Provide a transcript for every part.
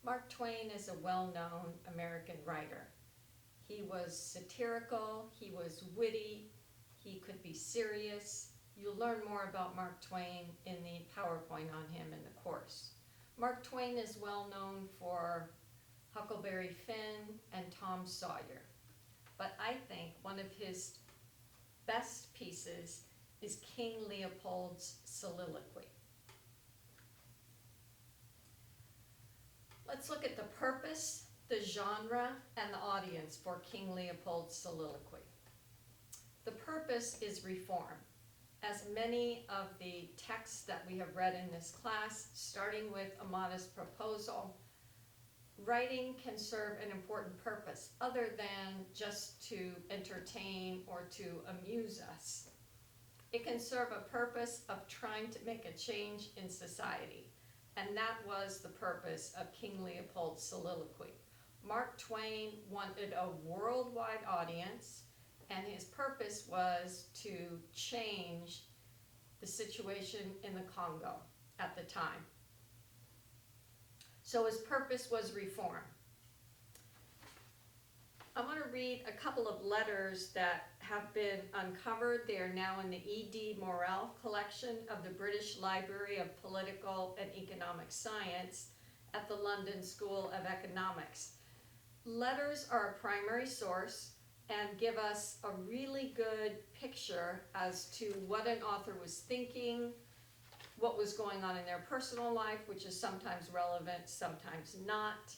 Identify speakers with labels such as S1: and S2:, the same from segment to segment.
S1: Mark Twain is a well-known American writer. He was satirical, he was witty, he could be serious. You'll learn more about Mark Twain in the PowerPoint on him in the course. Mark Twain is well known for Huckleberry Finn and Tom Sawyer. But I think one of his best pieces is King Leopold's Soliloquy. Let's look at the purpose, the genre, and the audience for King Leopold's Soliloquy. The purpose is reform. As many of the texts that we have read in this class, starting with A Modest Proposal, writing can serve an important purpose other than just to entertain or to amuse us. It can serve a purpose of trying to make a change in society, and that was the purpose of King Leopold's Soliloquy. Mark Twain wanted a worldwide audience, and his purpose was to change the situation in the Congo at the time. So his purpose was reform. I want to read a couple of letters that have been uncovered. They are now in the E.D. Morel collection of the British Library of Political and Economic Science at the London School of Economics. Letters are a primary source and give us a really good picture as to what an author was thinking, what was going on in their personal life, which is sometimes relevant, sometimes not.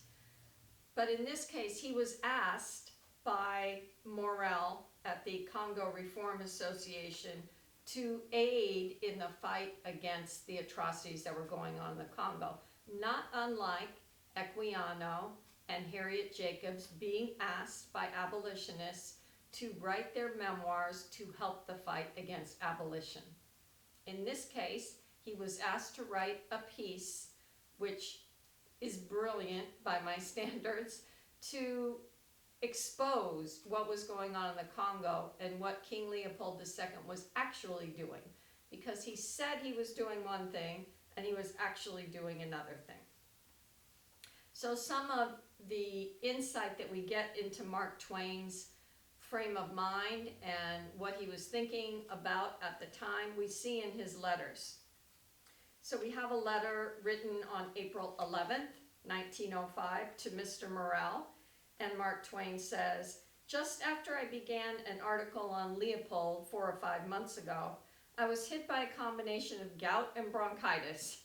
S1: But in this case, he was asked by Morel at the Congo Reform Association to aid in the fight against the atrocities that were going on in the Congo, not unlike Equiano and Harriet Jacobs being asked by abolitionists to write their memoirs to help the fight against abolition. In this case, he was asked to write a piece, which is brilliant by my standards, to expose what was going on in the Congo and what King Leopold II was actually doing, because he said he was doing one thing and he was actually doing another thing. So some of the insight that we get into Mark Twain's frame of mind and what he was thinking about at the time, we see in his letters. So we have a letter written on April 11th, 1905 to Mr. Morel, and Mark Twain says, "Just after I began an article on Leopold 4 or 5 months ago, I was hit by a combination of gout and bronchitis.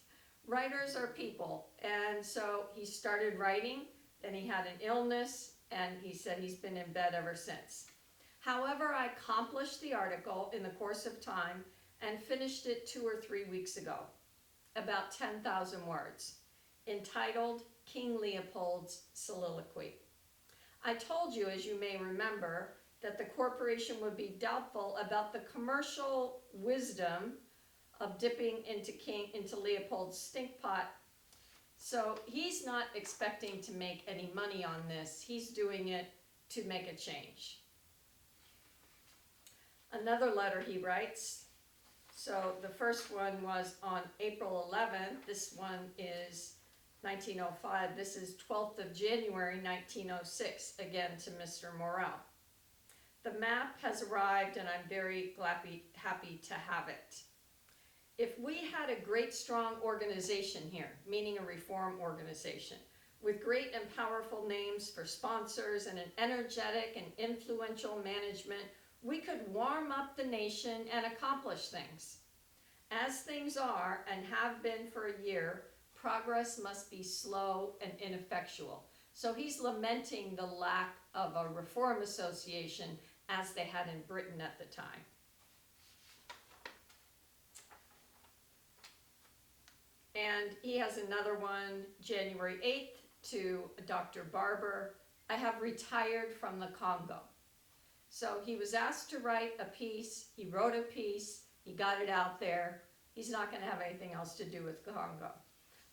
S1: Writers are people." And so he started writing, then he had an illness, and he said he's been in bed ever since. However, I accomplished the article in the course of time and finished it 2 or 3 weeks ago, about 10,000 words, entitled King Leopold's Soliloquy. I told you, as you may remember, that the corporation would be doubtful about the commercial wisdom of dipping into Leopold's stink pot. So he's not expecting to make any money on this. He's doing it to make a change. Another letter he writes. So the first one was on April 11th. This one is 1905. This is 12th of January, 1906, again to Mr. Morel. The map has arrived and I'm very happy to have it. If we had a great strong organization here, meaning a reform organization, with great and powerful names for sponsors and an energetic and influential management, we could warm up the nation and accomplish things. As things are and have been for a year, progress must be slow and ineffectual. So he's lamenting the lack of a reform association as they had in Britain at the time. And he has another one, January 8th, to Dr. Barber. I have retired from the Congo. So he was asked to write a piece. He wrote a piece. He got it out there. He's not going to have anything else to do with Congo.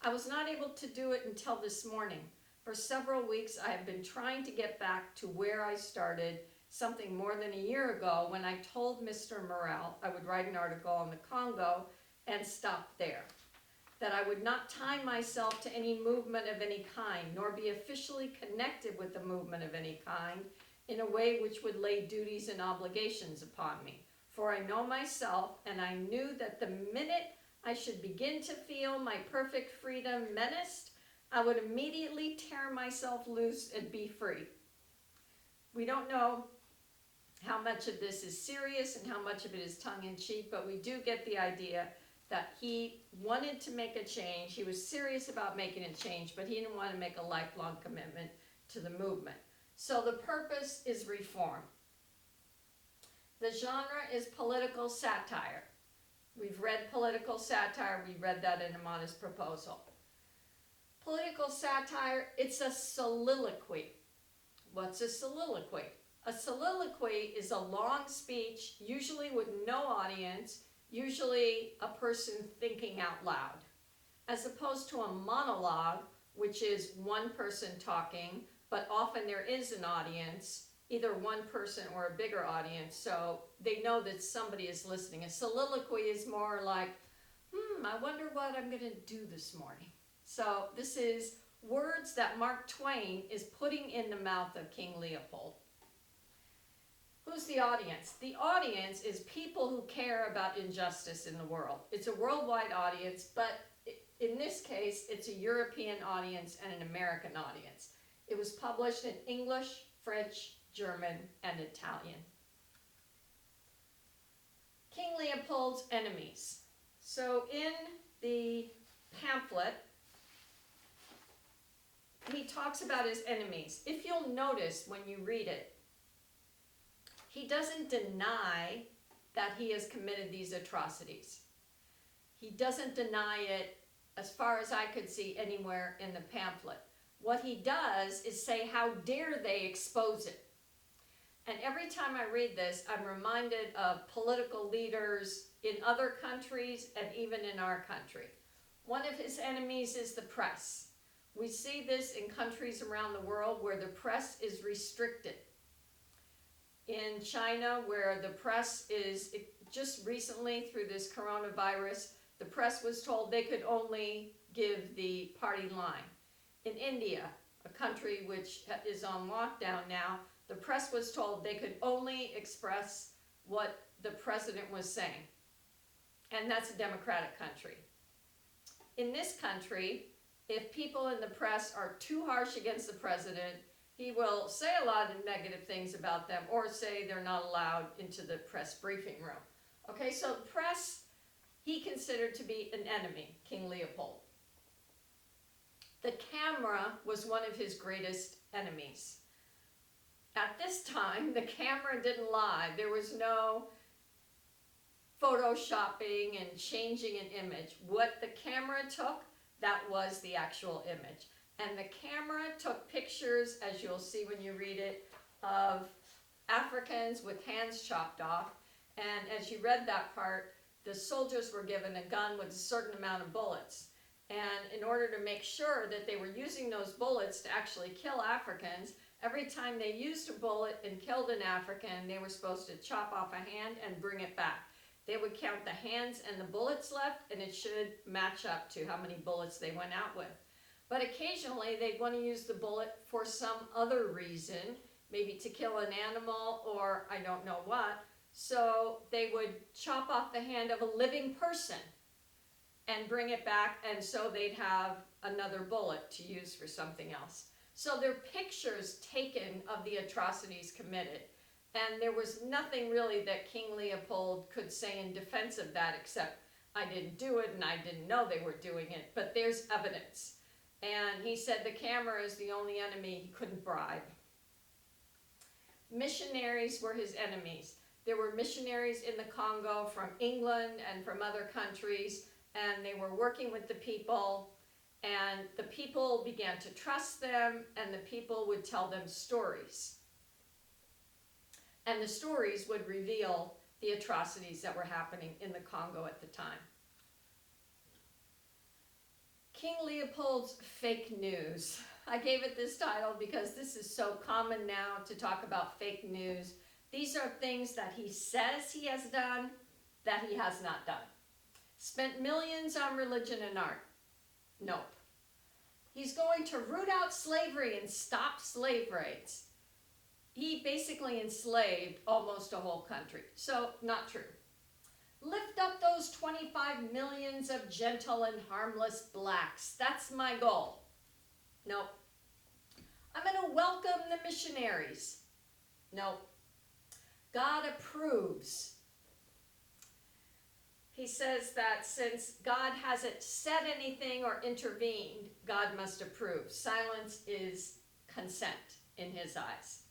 S1: I was not able to do it until this morning. For several weeks, I have been trying to get back to where I started something more than a year ago when I told Mr. Morel I would write an article on the Congo and stop there. that I would not tie myself to any movement of any kind, nor be officially connected with the movement of any kind in a way which would lay duties and obligations upon me. For I know myself, and I knew that the minute I should begin to feel my perfect freedom menaced, I would immediately tear myself loose and be free. We don't know how much of this is serious and how much of it is tongue-in-cheek, but we do get the idea that he wanted to make a change. He was serious about making a change, but he didn't want to make a lifelong commitment to the movement. So the purpose is reform. The genre is political satire. We've read political satire. We read that in A Modest Proposal. Political satire, it's a soliloquy. What's a soliloquy? A soliloquy is a long speech, usually with no audience, usually a person thinking out loud, as opposed to a monologue, which is one person talking, but often there is an audience, either one person or a bigger audience, so they know that somebody is listening. A soliloquy is more like, I wonder what I'm going to do this morning. So this is words that Mark Twain is putting in the mouth of King Leopold. Who's the audience? The audience is people who care about injustice in the world. It's a worldwide audience, but in this case, it's a European audience and an American audience. It was published in English, French, German, and Italian. King Leopold's enemies. So in the pamphlet, he talks about his enemies. If you'll notice when you read it, he doesn't deny that he has committed these atrocities. He doesn't deny it, as far as I could see, anywhere in the pamphlet. What he does is say, how dare they expose it? And every time I read this, I'm reminded of political leaders in other countries and even in our country. One of his enemies is the press. We see this in countries around the world where the press is restricted. In China, where the press is, just recently through this coronavirus, the press was told they could only give the party line. In India, a country which is on lockdown now, the press was told they could only express what the president was saying. And that's a democratic country. In this country, if people in the press are too harsh against the president, he will say a lot of negative things about them or say they're not allowed into the press briefing room. Okay, so the press, he considered to be an enemy, King Leopold. The camera was one of his greatest enemies. At this time, the camera didn't lie. There was no photoshopping and changing an image. What the camera took, that was the actual image. And the camera took pictures, as you'll see when you read it, of Africans with hands chopped off. And as you read that part, the soldiers were given a gun with a certain amount of bullets. And in order to make sure that they were using those bullets to actually kill Africans, every time they used a bullet and killed an African, they were supposed to chop off a hand and bring it back. They would count the hands and the bullets left, and it should match up to how many bullets they went out with. But occasionally, they'd want to use the bullet for some other reason, maybe to kill an animal or I don't know what. So they would chop off the hand of a living person and bring it back, and so they'd have another bullet to use for something else. So they're pictures taken of the atrocities committed. And there was nothing really that King Leopold could say in defense of that except, I didn't do it and I didn't know they were doing it, but there's evidence. And he said the camera is the only enemy he couldn't bribe. Missionaries were his enemies. There were missionaries in the Congo from England and from other countries, and they were working with the people, and the people began to trust them, and the people would tell them stories. And the stories would reveal the atrocities that were happening in the Congo at the time. King Leopold's fake news. I gave it this title because this is so common now to talk about fake news. These are things that he says he has done that he has not done. Spent millions on religion and art. Nope. He's going to root out slavery and stop slave raids. He basically enslaved almost a whole country. So, not true. Lift up those 25 millions of gentle and harmless blacks. That's my goal. Nope. I'm going to welcome the missionaries. Nope. God approves. He says that since God hasn't said anything or intervened, God must approve. Silence is consent in his eyes.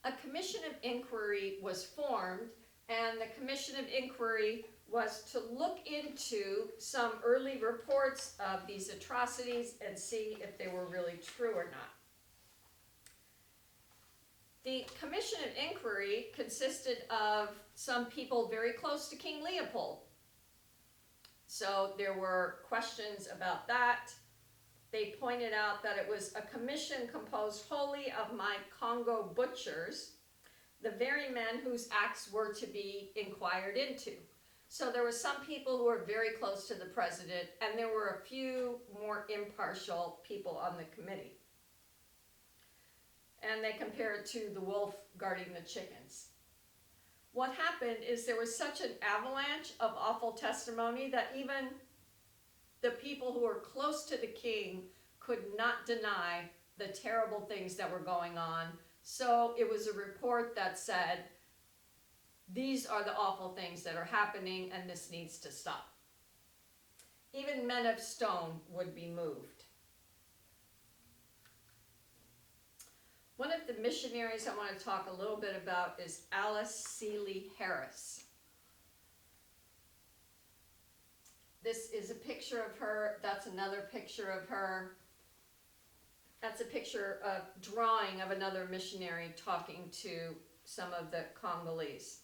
S1: A commission of inquiry was formed, and the commission of inquiry was to look into some early reports of these atrocities and see if they were really true or not. The commission of inquiry consisted of some people very close to King Leopold. So there were questions about that. They pointed out that it was a commission composed wholly of my Congo butchers, the very men whose acts were to be inquired into. So there were some people who were very close to the president, and there were a few more impartial people on the committee. And they compared it to the wolf guarding the chickens. What happened is there was such an avalanche of awful testimony that even the people who were close to the king could not deny the terrible things that were going on. So it was a report that said, these are the awful things that are happening and this needs to stop. Even men of stone would be moved. One of the missionaries I want to talk a little bit about is Alice Seeley Harris. This is a picture of her. That's another picture of her. That's a picture, a drawing of another missionary talking to some of the Congolese.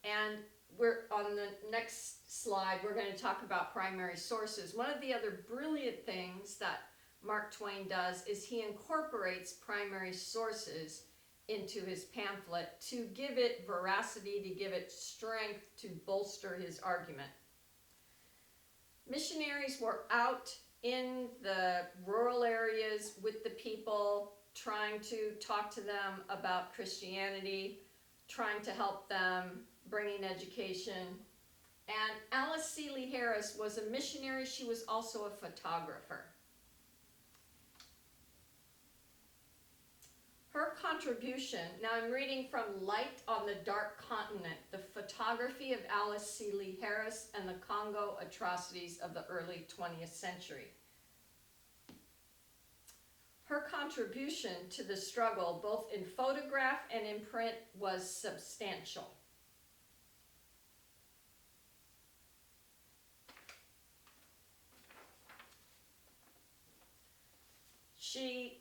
S1: And we're on the next slide, we're going to talk about primary sources. One of the other brilliant things that Mark Twain does is he incorporates primary sources into his pamphlet to give it veracity, to give it strength, to bolster his argument. Missionaries were out in the rural areas with the people, trying to talk to them about Christianity, trying to help them, bringing education. And Alice Seeley Harris was a missionary. She was also a photographer. Her contribution, now I'm reading from Light on the Dark Continent, the photography of Alice Seeley Harris and the Congo atrocities of the early 20th century. Her contribution to the struggle, both in photograph and in print, was substantial. She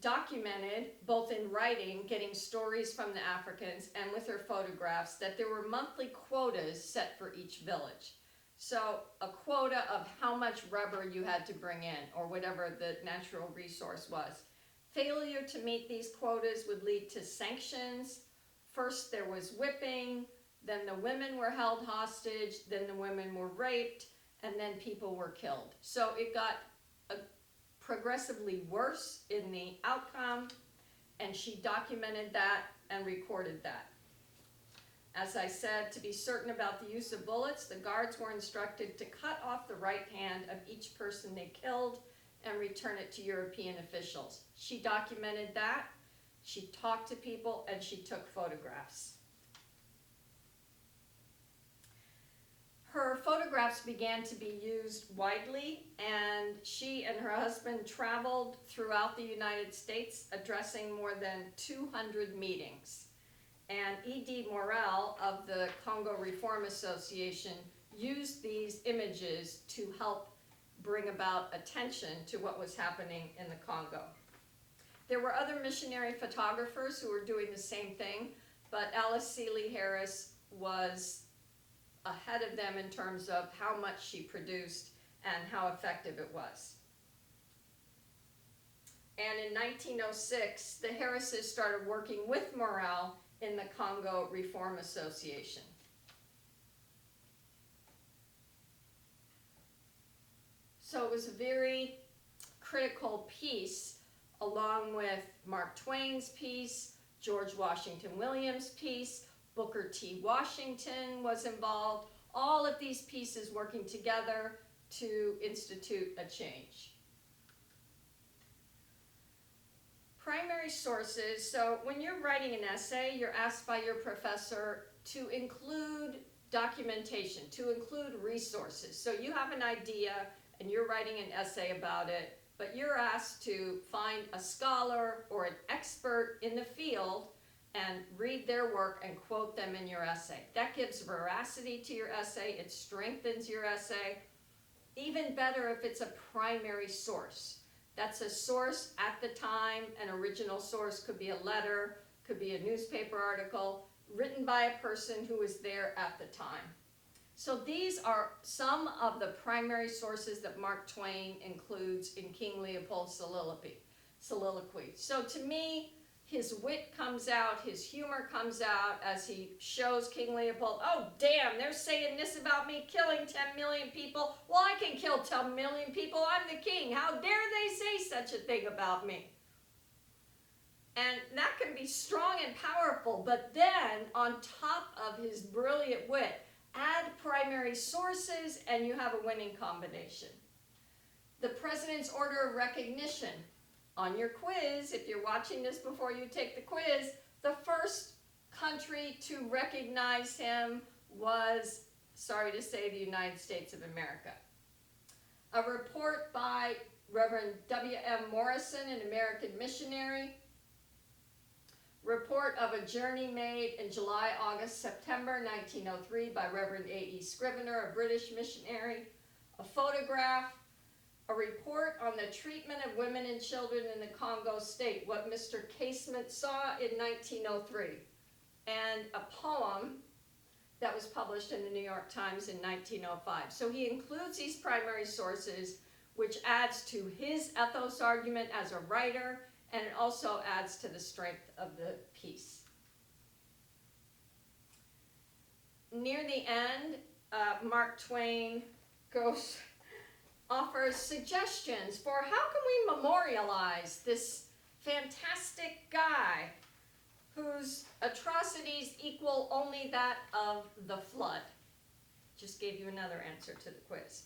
S1: documented, both in writing, getting stories from the Africans, and with her photographs, that there were monthly quotas set for each village. So a quota of how much rubber you had to bring in, or whatever the natural resource was. Failure to meet these quotas would lead to sanctions. First there was whipping, then the women were held hostage, then the women were raped, and then people were killed. So it got progressively worse in the outcome, and she documented that and recorded that. As I said, to be certain about the use of bullets, the guards were instructed to cut off the right hand of each person they killed and return it to European officials. She documented that, she talked to people, and she took photographs. Her photographs began to be used widely, and she and her husband traveled throughout the United States, addressing more than 200 meetings. And E.D. Morel of the Congo Reform Association used these images to help bring about attention to what was happening in the Congo. There were other missionary photographers who were doing the same thing, but Alice Seeley Harris was ahead of them in terms of how much she produced and how effective it was. And in 1906, the Harrises started working with Morel in the Congo Reform Association. So it was a very critical piece, along with Mark Twain's piece, George Washington Williams' piece, Booker T. Washington was involved, all of these pieces working together to institute a change. Primary sources. So when you're writing an essay, you're asked by your professor to include documentation, to include resources. So you have an idea and you're writing an essay about it, but you're asked to find a scholar or an expert in the field and read their work and quote them in your essay. That gives veracity to your essay, it strengthens your essay. Even better if it's a primary source. That's a source at the time. An original source could be a letter, could be a newspaper article, written by a person who was there at the time. So these are some of the primary sources that Mark Twain includes in King Leopold's Soliloquy. So to me, his wit comes out, his humor comes out as he shows King Leopold, oh damn, they're saying this about me killing 10 million people. Well, I can kill 10 million people, I'm the king. How dare they say such a thing about me? And that can be strong and powerful, but then on top of his brilliant wit, add primary sources and you have a winning combination. The President's Order of Recognition. On your quiz, if you're watching this before you take the quiz, the first country to recognize him was, sorry to say, the United States of America. A report by Reverend W.M. Morrison, an American missionary. Report of a journey made in July, August, September 1903 by Reverend A.E. Scrivener, a British missionary. A photograph. A report on the treatment of women and children in the Congo state, what Mr. Casement saw in 1903, and a poem that was published in the New York Times in 1905. So he includes these primary sources, which adds to his ethos argument as a writer, and it also adds to the strength of the piece. Near the end, Mark Twain offers suggestions for how can we memorialize this fantastic guy whose atrocities equal only that of the flood. Just gave you another answer to the quiz.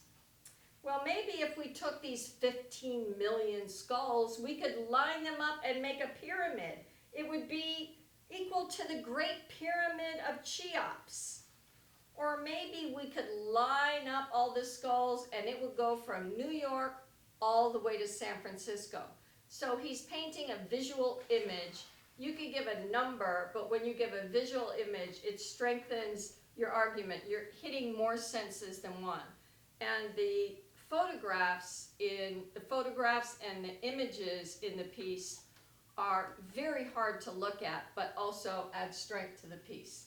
S1: Well, maybe if we took these 15 million skulls, we could line them up and make a pyramid. It would be equal to the Great Pyramid of Cheops. Or maybe we could line up all the skulls and it would go from New York all the way to San Francisco. So he's painting a visual image. You could give a number, but when you give a visual image, it strengthens your argument. You're hitting more senses than one. And the photographs and the images in the piece are very hard to look at, but also add strength to the piece.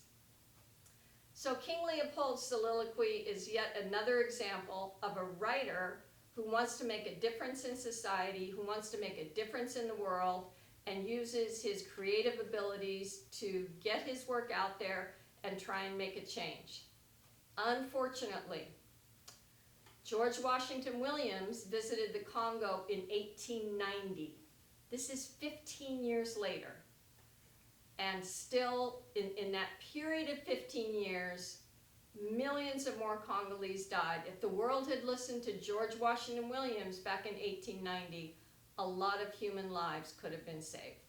S1: So King Leopold's Soliloquy is yet another example of a writer who wants to make a difference in society, who wants to make a difference in the world, and uses his creative abilities to get his work out there and try and make a change. Unfortunately, George Washington Williams visited the Congo in 1890. This is 15 years later. And still, in that period of 15 years, millions of more Congolese died. If the world had listened to George Washington Williams back in 1890, a lot of human lives could have been saved.